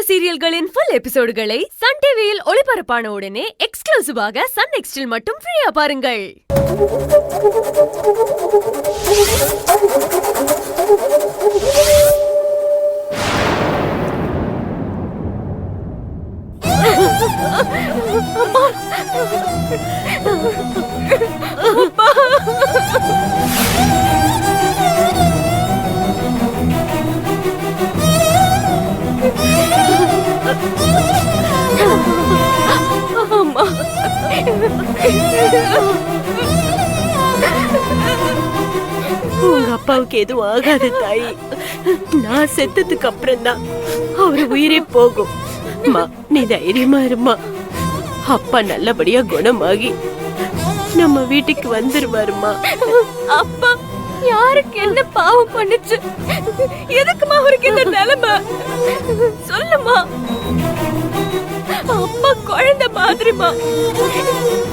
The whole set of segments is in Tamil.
சீரியல்களின் ஃபுல் எபிசோடுகளை சன் டிவியில் ஒளிபரப்பான உடனே எக்ஸ்க்ளூசிவாக சன் நெக்ஸ்டில் மட்டும் ஃப்ரீயா பாருங்கள். உங்க அப்பாவுக்கு எதுவும் ஆகாது தாய். நான் செத்ததுக்கு அப்புறம் தான் அவரு உயிரே போகும். நீ தைரியமா இருமா. அப்பா நல்லபடியா குணமாகி நம்ம வீட்டுக்கு வந்துருவாருமா. அப்பா யாருக்கு என்ன பாவம் பண்ணுச்சு? எதுக்குமா அவருக்கு இந்த நிலைமை? சொல்லுமா. அப்பா குழந்தை மாதிரிமா.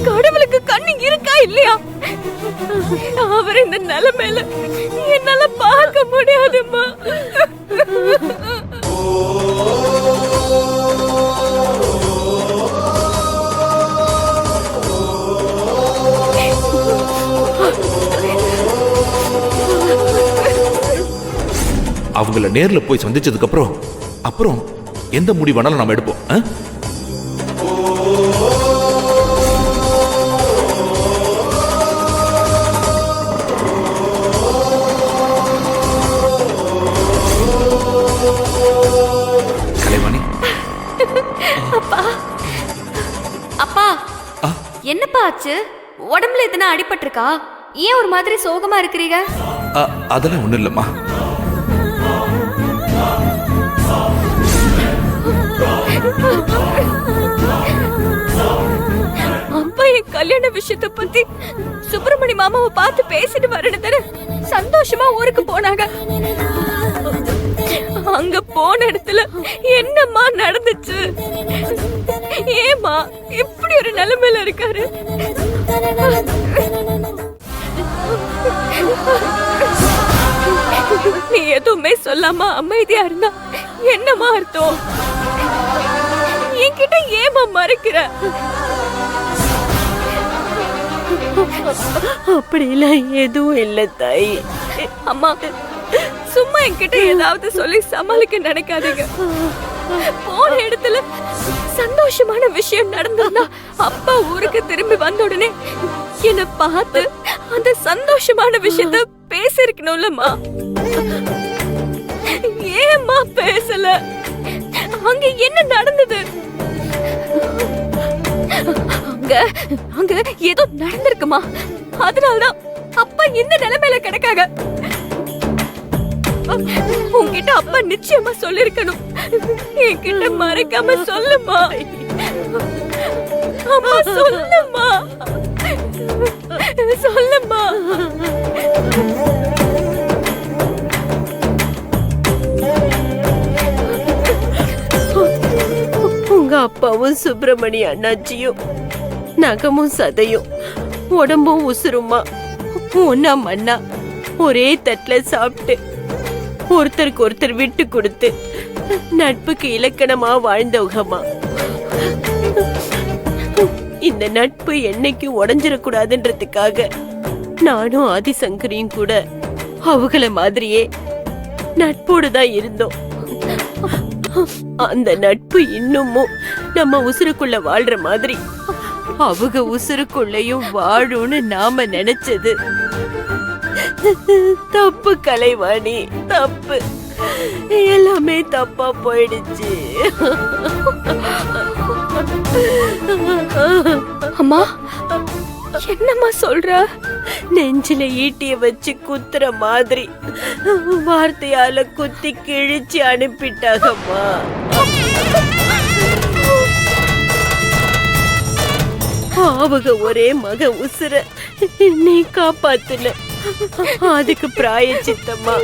கடவுளுக்கு கண்ணு இருக்கா இல்லையா? அவர் இந்த நிலைமையில என்னால பார்க்க முடியாதுமா. அவங்கள நேர்ல போய் சந்திச்சதுக்கு அப்புறம் எந்த முடிவானாலும் நாம எடுப்போம். கலைவாணி. அப்பா அப்பா என்னப்பா ஆச்சு? உடம்புல எதனா அடிபட்டிருக்கா? ஏன் ஒரு மாதிரி சோகமா இருக்கிறீங்க? அதெல்லாம் ஒண்ணும் இல்லம்மா. அப்பா என் கல்யாண விஷயத்தை பத்தி சுப்பிரமணி மாமாவை பார்த்து பேசிட்டு வரணும் சந்தோஷமா ஊருக்கு போனாங்க. அங்க போன இடத்துல என்னம்மா நடந்துச்சு? ஏமா இப்படி ஒரு நிலைமையில இருக்காரு? நீ எதுவுமே சொல்லாம அமைதியா இருந்தா என்னமா அர்த்தம்? என்கிட்ட ஏமா மறைக்கிற? அப்படிலாம் எதுவும் இல்ல தாய். அம்மா சும்மா என்கிட்ட ஏதாவது சொல்லி சமாளிக்க நினைக்காதீங்க. போன இடத்துல சந்தோஷமான விஷயம் நடந்தா அப்பா ஊருக்கு திரும்பி வந்த உடனே என்ன பார்த்து அந்த சந்தோஷமான விஷயத்த பேசிருக்கணும்லம்மா. ஏம்மா பேசல? அங்க என்ன நடந்தது? அங்க ஏதோ நடந்திருக்குமா? அதனாலதான் அப்பா இந்த நிலைமையில கிடக்காங்க. உன்கிட்ட அப்பா நிச்சயமா சொல்லிருக்கணும். என்கிட்ட மறைக்காம சொல்லுமா. அம்மா சொல்லுமா, சொல்லுமா. உங்க அப்பாவும் சுப்பிரமணி அண்ணாச்சியும் நகமும் சதையும் உடம்பும் உசுருமா ஒன்னா மண்ணா ஒரே தட்டுல சாப்பிட்டு ஒருத்தருக்கு ஒருத்தர் விட்டு கொடுத்து நட்புக்கு இலக்கணமா வாழ்ந்தவங்கம்மா. இந்த நட்பு என்னைக்கு உடைஞ்சிடக்கூடாதுன்றதுக்காக நானும் ஆதிசங்கரியும் கூட அவங்கள மாதிரியே நட்போடுதான் இருந்தோம். அந்த நட்பு இன்னமும் நம்ம உசுருக்குள்ள வாழ்ற மாதிரி அவங்க உசுருக்குள்ளையும் வாழும்னு நாம நினைச்சது தப்பு கலைவாணி, தப்பு. எல்லாமே தப்பா போயிடுச்சு. அம்மா என்னம்மா சொல்ற? நெஞ்சில ஈட்டிய வச்சு குத்துற மாதிரி வார்த்தையால குத்தி கிழிச்சு அனுப்பிட்டாங்கம்மா. அவங்க ஒரே மக உசுர நீ காப்பாத்துல. அதுக்கு பிராயச்சித்தம்மா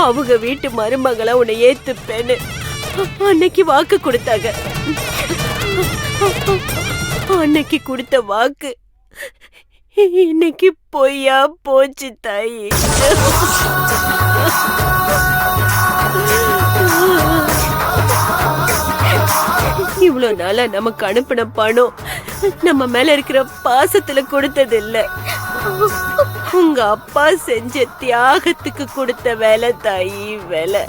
அவங்க வீட்டு மருமகளை உன்னை ஏத்துப்பேன்னு அன்னைக்கு வாக்கு கொடுத்தாங்க. அன்னைக்கு கொடுத்த வாக்கு இன்னைக்கு பொய்யா போச்சு தாயி. இவ்வளவு நாளா நமக்கு அனுப்பின பணம் நம்ம மேல இருக்கிற பாசத்துல கொடுத்தது இல்ல. உங்க அப்பா செஞ்ச தியாகத்துக்கு கொடுத்த வேலை தாயி வேலை.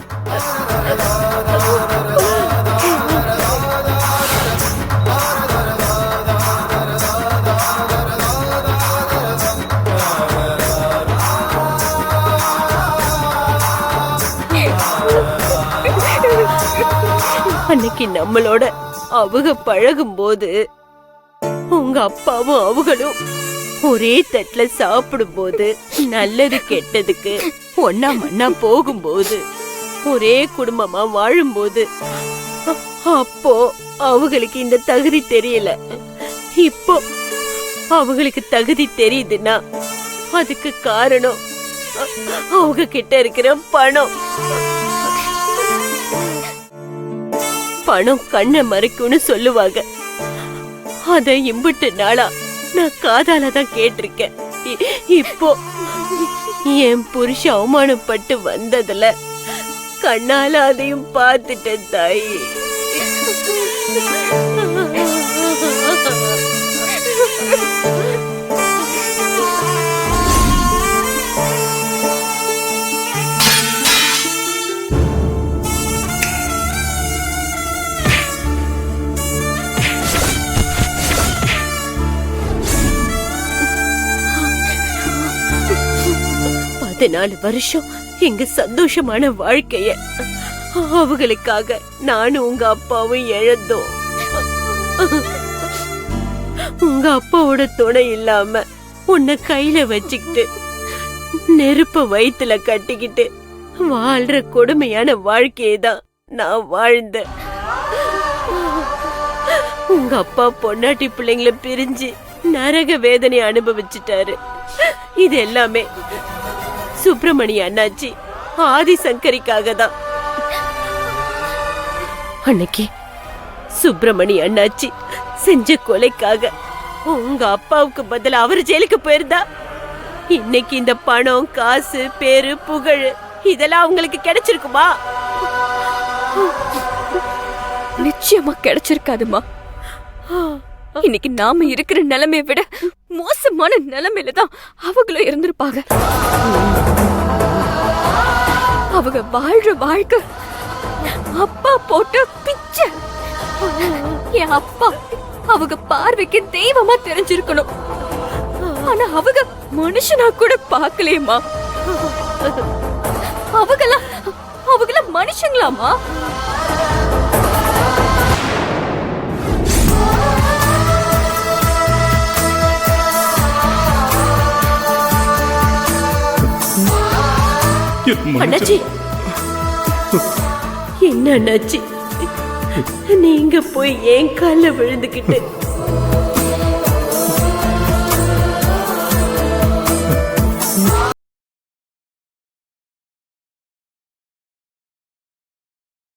அன்னைக்கு நம்மளோட அவங்க பழகும் போது உங்க அப்பாவும் அவங்களும் ஒரே தட்டுல சாப்பிடும் போது, நல்லது கெட்டதுக்கு ஒன்னா மண்ணா போகும்போது, ஒரே குடும்பமா வாழும்போது, அப்போ அவங்களுக்கு இந்த தகுதி தெரியல. இப்போ அவங்களுக்கு தகுதி தெரியுதுன்னா அதுக்கு காரணம் அவங்க கிட்ட இருக்கிற பணம். பணம் கண்ணை மறைக்கும்னு சொல்லுவாங்க. அத இம்புட்டு நாளா நான் காதால தான் கேட்டிருக்கேன். இப்போ என் புருஷன் அவமானப்பட்டு வந்ததுல கண்ணால அதையும் பார்த்துட்டேன் தாயி. நாலு வருஷம் எங்க சந்தோஷமான வாழ்க்கைய அவங்களுக்காக நானும் உங்க அப்பாவும் இழந்தோம். உங்க அப்பாவோட துணை இல்லாம உன்னை கையில வச்சுக்கிட்டு நெருப்ப வயித்துல கட்டிக்கிட்டு வாழ்ற கொடுமையான வாழ்க்கையை தான் நான் வாழ்ந்தேன். உங்க அப்பா பொண்டாட்டி பிள்ளைங்களை பிரிஞ்சு நரக வேதனை அனுபவிச்சுட்டாரு. இது எல்லாமே சுப்பிரமணிய அண்ணாச்சி ஆதிசங்கரிக்காக தான். அன்னைக்கு சுப்பிரமணிய அண்ணாச்சி செஞ்ச கொலைக்காக உங்க அப்பாவுக்கு பதிலா அவர் ஜெயிலுக்கு போயிருந்தா இன்னைக்கு இந்த பணம், காசு, பேரு, புகழ் இதெல்லாம் உங்களுக்கு கிடைச்சிருக்குமா? நிச்சயமா கிடைச்சிருக்காதுமா. இன்னைக்கு நாம இருக்கிற நிலைமையை விட மோசமான நிலைமையில தான் அவங்களும் இருந்திருப்பாங்க. அவங்க வாழ்ற வாழ்க்கை அப்பா போட்ட பிச்சை. என் அப்பா அவங்க பார்வைக்கு தெய்வமா தெரிஞ்சிருக்கணும். ஆனா அவங்க மனுஷனா கூட பார்க்கலையேம்மா. அவங்கள மனுஷங்களாமா? அண்ணாச்சி, என்ன அண்ணாச்சி, நீங்க போய் என் கால்ல விழுந்துகிட்டு